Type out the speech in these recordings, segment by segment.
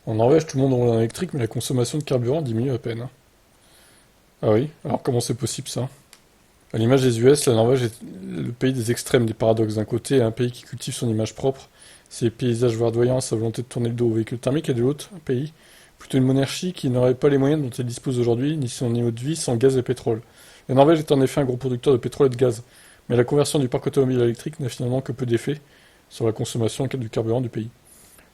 En Norvège, tout le monde roule en électrique, mais la consommation de carburant diminue à peine. Ah oui, alors comment c'est possible ça? À l'image des US, la Norvège est le pays des extrêmes, des paradoxes. D'un côté, un pays qui cultive son image propre, ses paysages verdoyants, sa volonté de tourner le dos aux véhicules thermiques, et de l'autre, un pays, plutôt une monarchie qui n'aurait pas les moyens dont elle dispose aujourd'hui, ni son niveau de vie sans gaz et pétrole. La Norvège est en effet un gros producteur de pétrole et de gaz, mais la conversion du parc automobile électrique n'a finalement que peu d'effet sur la consommation du carburant du pays.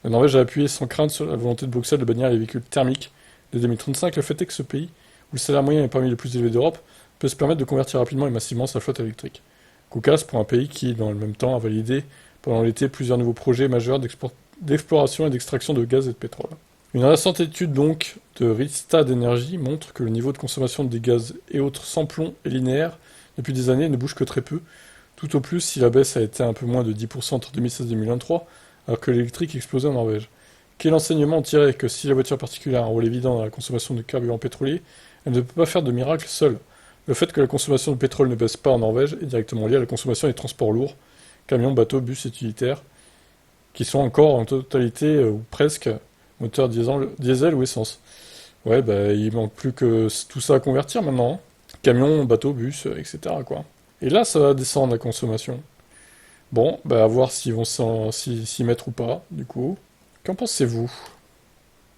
La Norvège a appuyé sans crainte sur la volonté de Bruxelles de bannir les véhicules thermiques dès 2035. Le fait est que ce pays, où le salaire moyen est parmi les plus élevés d'Europe, peut se permettre de convertir rapidement et massivement sa flotte électrique. Cocasse pour un pays qui, dans le même temps, a validé pendant l'été plusieurs nouveaux projets majeurs d'exploration et d'extraction de gaz et de pétrole. Une récente étude donc de Rystad Energy montre que le niveau de consommation des gaz et autres sans plomb est linéaire depuis des années et ne bouge que très peu, tout au plus si la baisse a été un peu moins de 10% entre 2016 et 2023, alors que l'électrique explosait en Norvège. Quel enseignement en tirer que si la voiture particulière a un rôle évident dans la consommation de carburant pétrolier, elle ne peut pas faire de miracle seule. Le fait que la consommation de pétrole ne baisse pas en Norvège est directement lié à la consommation des transports lourds, camions, bateaux, bus et utilitaires, qui sont encore en totalité ou presque moteur diesel ou essence. Ouais, bah il manque plus que tout ça à convertir maintenant, hein. Camions, bateaux, bus, etc. quoi. Et là, ça va descendre la consommation. Bon, bah à voir s'ils vont s'y mettre ou pas, du coup. Qu'en pensez-vous?